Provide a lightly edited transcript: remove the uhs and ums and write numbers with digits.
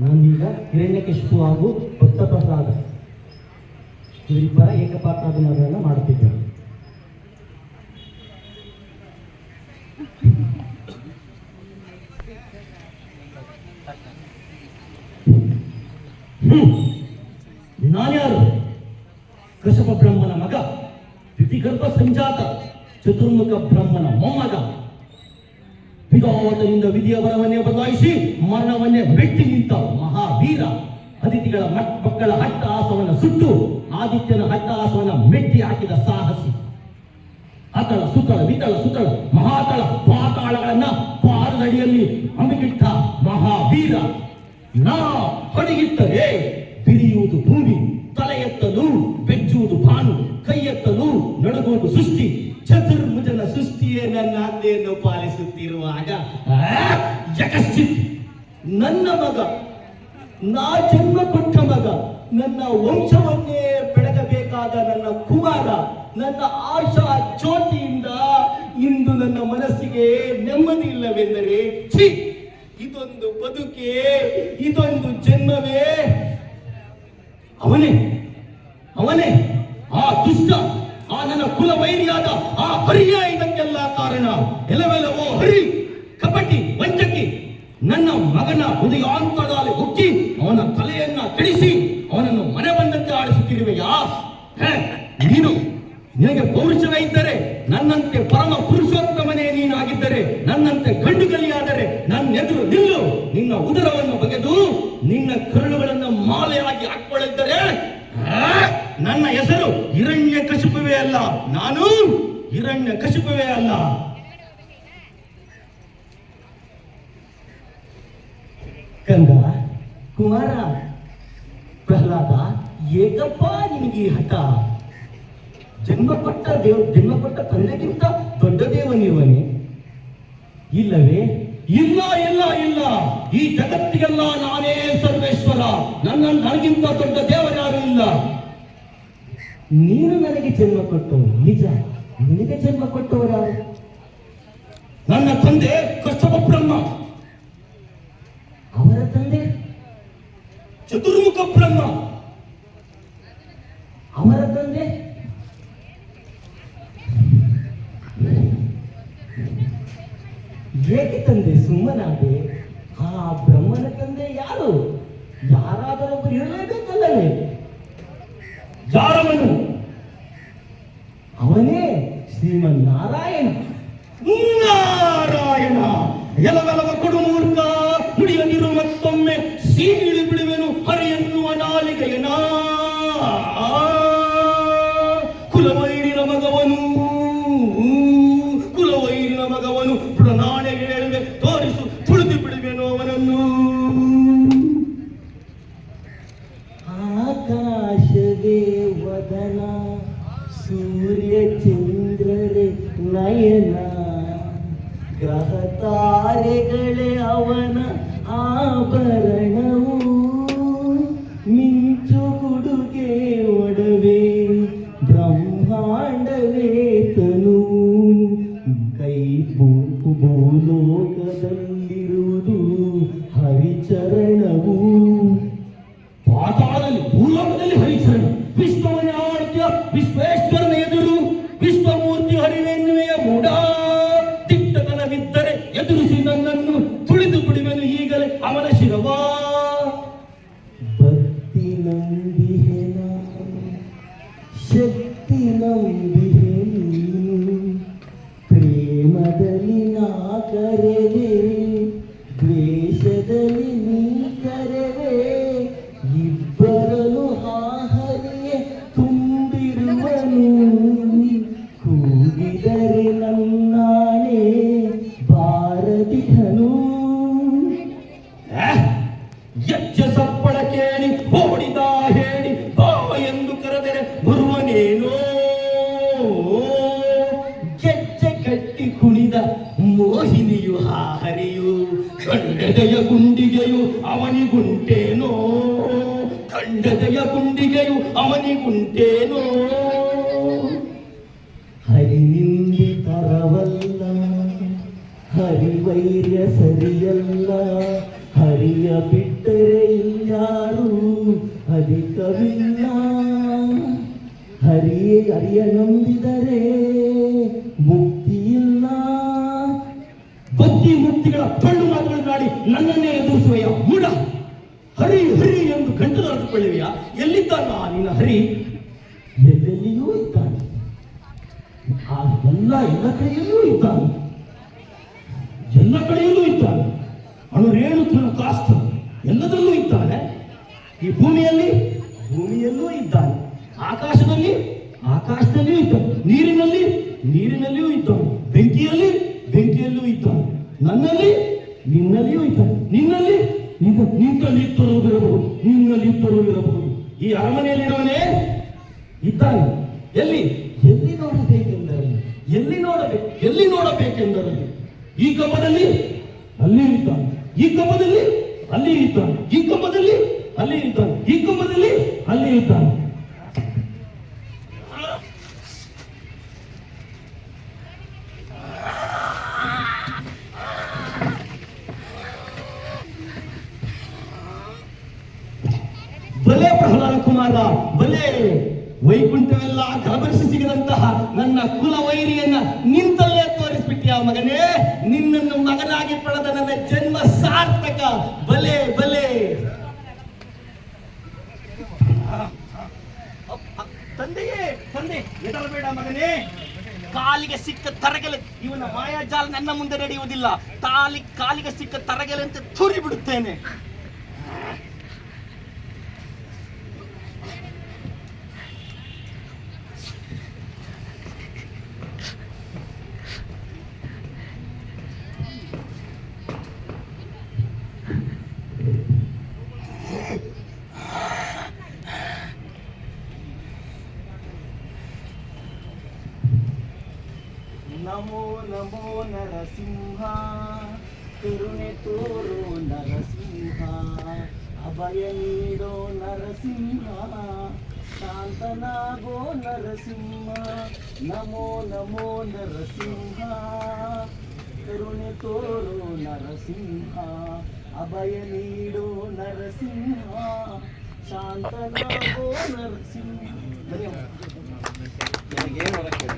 ನಾನೀಗ ಹಿರಣ್ಯಕಶಿಪು ಹಾಗೂ ಭಕ್ತಪ್ರಹ್ಲಾದ ಇವರಿಬ್ಬರ ಏಕಪಾತ್ರಾಭಿನಯವನ್ನು ಮಾಡುತ್ತಿದ್ದೇನೆ. ನಾನ್ಯಾರು? ಕಶ್ಯಪ ಬ್ರಹ್ಮನ ಮಗ, ದ್ವಿತಿಗರ್ಭ ಸಂಜಾತ, ಚತುರ್ಮುಖ ಬ್ರಹ್ಮನ ಮೊಮ್ಮಗ. ವಿಧಾವತನಿಂದ ವಿಧಿಯ ವರವನ್ನೇ ಬದಲಾಯಿಸಿ ಮರಣವನ್ನೇ ಮೆಟ್ಟಿ ನಿಂತ ಮಹಾವೀರ. ಅತಿಥಿಗಳ ಮಕ್ಕಳ ಹಟ್ಟಹಾಸವನ್ನು ಸುಟ್ಟು ಆದಿತ್ಯನ ಹಟ್ಟಹಾಸವನ್ನು ಮೆಟ್ಟಿ ಹಾಕಿದ ಸಾಹಸಿ. ಅತಳ ಸುತಳ ವಿತಳ ಸುತಳ ಮಹಾತಳ ಪಾತಾಳಗಳನ್ನ ಪಾದದಡಿಯಲ್ಲಿ ಹಮ್ಮಿಗಿಟ್ಟ ಮಹಾವೀರ. ನಾ ಹೊಡಿಗಿಟ್ಟರೆ ಬಿರಿಯುವುದು ಭೂಮಿ, ತಲೆ ಎತ್ತಲು ಬೆಚ್ಚುವುದು ಭಾನು, ಕೈ ಎತ್ತಲು ನಡುಗುವುದು ಸೃಷ್ಟಿ. ಚತುರ್ಭುಜನ ಸೃಷ್ಟಿಯೇ ನನ್ನ ಆಜ್ಞೆಯನ್ನು ಪಾಲಿಸುತ್ತಿರುವಾಗ ಯಕಶ್ಚಿತ್ ನನ್ನ ಮಗ, ನಾ ಜನ್ಮ ಕೊಟ್ಟ ಮಗ, ನನ್ನ ವಂಶವನ್ನೇ ಬೆಳಗಬೇಕಾದ ನನ್ನ ಕುಮಾರ, ನನ್ನ ಆಶಾ ಜ್ಯೋತಿಯಿಂದ ಇಂದು ನನ್ನ ಮನಸ್ಸಿಗೆ ನೆಮ್ಮದಿ ಇಲ್ಲವೆಂದರೆ ಛೀ, ಇದೊಂದು ಬದುಕೆ, ಇದೊಂದು ಜನ್ಮವೇ. ಅವನೇ ಅವನೇ ಆ ದುಷ್ಟ, ಆ ನನ್ನ ಕುಲವೈರಿಯಾದ ಆ ಹರಿಯ ಇದಕ್ಕೆಲ್ಲ ಕಾರಣ. ಎಲ್ಲವೆಲ್ಲವೋ ಹರಿ, ಕಪಟಿ, ವಂಚಕಿ. ನನ್ನ ಮಗನ ಹೃದಯಾಂತರದಲ್ಲಿ ಹುಕ್ಕಿ ಅವನ ತಲೆಯನ್ನ ಕೆಡಿಸಿ ಅವನನ್ನು ಮನೆ ಬಂದಂತೆ ಆಡಿಸುತ್ತಿರುವೆಯಾ? ನೀನು, ನಿನಗೆ ಪೌರುಷವೇ ಇದ್ದರೆ, ನನ್ನಂತೆ ಪರಮ ಪುರುಷೋತ್ತಮನೇ ನೀನಾಗಿದ್ದರೆ, ನನ್ನಂತೆ ಗಂಡುಗಲಿಯಾದರೆ ನನ್ನ ಎದುರು ನಿಲ್ಲು. ನಿನ್ನ ಉದರವನ್ನು ಬಗೆದು ನಿನ್ನ ಕರುಳುಗಳನ್ನು ಮಾಲೆಯಾಗಿ ಹಾಕೊಳ್ಳಿದ್ದರೆ ನನ್ನ ಹೆಸರು ಹಿರಣ್ಯಕಶಿಪುವೇ ಅಲ್ಲ, ನಾನು ಹಿರಣ್ಯಕಶಿಪುವೇ ಅಲ್ಲ. ಕಂದ, ಕುಮಾರ, ಪ್ರಹ್ಲಾದ, ಏಕಪ್ಪ ನಿನಗೆ ಈ ಹಠ? ಜನ್ಮ ಕೊಟ್ಟ ತಂದೆಗಿಂತ ದೊಡ್ಡ ದೇವನಿರುವನೇ? ಇಲ್ಲವೇ? ಇಲ್ಲ ಇಲ್ಲ ಇಲ್ಲ, ಈ ಜಗತ್ತಿಗೆಲ್ಲ ನಾನೇ ಸರ್ವೇಶ್ವರ. ನನಗಿಂತ ದೊಡ್ಡ ದೇವರ್ಯಾರು ಇಲ್ಲ. ನೀನು ನನಗೆ ಜನ್ಮ ಕೊಟ್ಟವು ನಿಜ, ನಿನಗೆ ಜನ್ಮ ಕೊಟ್ಟವರಾರು? ನನ್ನ ತಂದೆ ಕಶ್ಯಪ ಬ್ರಹ್ಮ, ಅವರ ತಂದೆ ಚತುರ್ಮುಖ ಬ್ರಹ್ಮ, ಅವರ ತಂದೆ ಏಕೆ ತಂದೆ ಸುಮ್ಮನಾದೆ? ಆ ಬ್ರಹ್ಮನ ತಂದೆ ಯಾರು? ಯಾರಾದರೊಬ್ಬರು ಇರಲೇಬೇಕಲ್ಲವೇ? ಯಾರವನು? ಅವನೇ ಶ್ರೀಮನ್ನಾರಾಯಣ. ನಾರಾಯಣ, ಎಲವೆಲವ ಕೊಡು ಮೂರ್ಖ, ನುಡಿಯದಿರು ಮತ್ತೊಮ್ಮೆ ಸೀಳಿ ಬಿಡುವೆನು ಹರಿಯನ್ನುವ ನಾಲಿಗೆಯನ. ಕುಲವೈರಿನ ಮಗವನು, ಕುಲವೈರಿನ ಮಗವನು, ನಾಣೆ ಹೇಳುವೆ ತೋರಿಸು, ತುಳಿದು ಬಿಡುವೆನು ಅವನನ್ನು. ಆಕಾಶವೇ ವದನ, ಸೂರ್ಯ ಚಂದ್ರರೇ ನಯನ, ಗ್ರಹ ತಾರೆಗಳೇ ಅವನ ಆಭರಣವು, ಮಿಂಚು ಹುಡುಗೆ ಒಡವೆ, ಬ್ರಹ್ಮಾಂಡವೇ ತನು, ಕೈ ಭೂಲೋಕದಲ್ಲಿರುವುದು ಹರಿಚರಣವು. ಪಾತಾಳದಲ್ಲಿ ಭೂಲೋಕದಲ್ಲಿ ಹರಿಚರಣ, ವಿಶ್ವವನ್ನೇ ಆಳ್ತಿಯ ವಿಶ್ವೇಶ್ವರನ ಎದುರು ವಿಶ್ವಮೂರ್ತಿ ಹರಿವೆನ್ನುವೆಯ ಮೂಢ. ದಿಟ್ಟತನವಿದ್ದರೆ ಎದುರಿಸಿ ನನ್ನನ್ನು ತುಳಿದು ಬಿಡುವೆನು ಈಗಲೇ ಅವನ ಶಿರವಾ. ಭಕ್ತಿ ನಂಬಿಹೆನ, ಶಕ್ತಿ ನಂಬಿಹೆ ನೀನು, ಪ್ರೇಮದಲ್ಲಿ ನಾ ಕರೆವೆ, ದ್ವೇಷದಲ್ಲಿ ನೀ ಕರೆವೆ, ಇಬ್ಬರನು ಹರಿಯೇ ತುಂಬಿರುವನು. ಕೂಗಿದರೆ ನನ್ನಾಣೆ ಬಾರದಿಹನು. ಯಜ್ಜ ಸಪ್ಪಳ ಕೇಳಿ ಓಡಿದ ಹೇಳಿ ಬಾವ ಎಂದು ಕರೆದರೆ ಬರುವನೇನೋ. ಗೆಜ್ಜೆ ಕಟ್ಟಿ ಕುಣಿದ ಮೋಹಿನಿಯು ಹರಿಯು, ಖಂಡದಯ ಗುಂಡಿಗೆಯು ಅವನಿಗುಂಟೇನೋ, ಖಂಡದಯ ಗುಂಡಿಗೆಯು ಅವನಿಗುಂಟೇನೋ. ಹರಿನಿಂದಿ ತರವಲ್ಲ, ಹರಿವೈರ್ಯ ಸರಿಯಲ್ಲ, ಹರಿ ಹರಿಯ ಬಿಟ್ಟರೆ ಇಲ್ಯಾರು ಅಧಿಕವಿಲ್ಲ. ಹರಿಯ ನಂಬಿದರೆ ಮುಕ್ತಿ ಇಲ್ಲ. ಭಕ್ತಿ ಮುಕ್ತಿಗಳ ಕಣ್ಣು ಮಾತುಗಳನ್ನಾಡಿ ನನ್ನನ್ನೇ ಎದುರಿಸುವೆಯ ಮೂಢ. ಹರಿ ಹರಿ ಎಂದು ಕಂಠದೊರೆದುಕೊಳ್ಳುವೆಯ. ಎಲ್ಲಿದ್ದಾನ ನಿನ್ನ ಹರಿ? ಎಲ್ಲೆಲ್ಲಿಯೂ ಇದ್ದಾನೆ. ಆ ಎಲ್ಲ ಕಡೆಯಲ್ಲೂ ಇದ್ದಾನೆ. ಎಲ್ಲ ಕಡೆಯಲ್ಲೂ ಇದ್ದಾನೆ. ಅಣುರೇಣು ಕಾಸ್ತ ಎಲ್ಲದರಲ್ಲೂ ಇದ್ದಾನೆ. ಈ ಭೂಮಿಯಲ್ಲೂ ಇದ್ದಾನೆ. ಆಕಾಶದಲ್ಲಿಯೂ ಇದ್ದಾನೆ. ನೀರಿನಲ್ಲಿಯೂ ಇದ್ದಾನೆ. ಬೆಂಕಿಯಲ್ಲೂ ಇದ್ದಾನೆ. ನಿನ್ನಲ್ಲಿಯೂ ಇದ್ದಾನೆ. ನಿನ್ನಲ್ಲಿ ಇರಬಹುದು. ಈ ಅರಮನೆಯಲ್ಲಿರುವನೇ ಇದ್ದಾನೆ. ಎಲ್ಲಿ ನೋಡಬೇಕೆಂದರೆ ಈ ಕಂಬದಲ್ಲಿ ಅಲ್ಲಿ ಇದ್ದಾನೆ. ಈ ಕಂಬದಲ್ಲಿ ಅಲ್ಲಿ ಇದ್ದಾನೆ. ಈ ಕಂಬದಲ್ಲಿ ಅಲ್ಲಿ ಇದ್ದಾನೆ. ಈ ಕಂಬದಲ್ಲಿ ಅಲ್ಲಿ ಇದ್ದಾನೆ. ಬಲೆ ಪ್ರಹ್ಲಾದ ಕುಮಾರ, ಬಲೆ. ವೈಕುಂಠವೆಲ್ಲ ಕಲಬರಿಸಿ ಸಿಗದಂತಹ ನನ್ನ ಕುಲ ವೈರಿಯನ್ನ ನಿಂತಲ್ಲೇ ತೋರಿಸ್ಬಿಟ್ಟಿಯ ಮಗನೇ. ನಿನ್ನನ್ನು ಮಗನಾಗಿ ಪಡೆದ ನನ್ನ ಜನ್ಮ ಸಾರ್ಥಕ. ಬಲೆ ತಂದೆ ಎಡರಬೇಡ ಮಗನೇ. ಕಾಲಿಗೆ ಸಿಕ್ಕ ತರಗೆಲೆ ಇವನ ಮಾಯಾಜಾಲ ನನ್ನ ಮುಂದೆ ನಡೆಯುವುದಿಲ್ಲ. ಕಾಲಿಗೆ ಸಿಕ್ಕ ತರಗೆಲೆಂತೆ ತುರಿ ಬಿಡುತ್ತೇನೆ. ನಮೋ ನಮೋ ನರಸಿಂಹ, ಕರುಣೆ ತೋರೋ ನರಸಿಂಹ, ಅಭಯ ನೀಡೋ ನರಸಿಂಹ, ಶಾಂತನಾಗೋ ನರಸಿಂಹ. ನಮೋ ನಮೋ ನರಸಿಂಹ, ಕರುಣೆ ತೋರೋ ನರಸಿಂಹ, ಅಭಯ ನೀಡೋ ನರಸಿಂಹ, ಶಾಂತನಾಗೋ ನರಸಿಂಹ.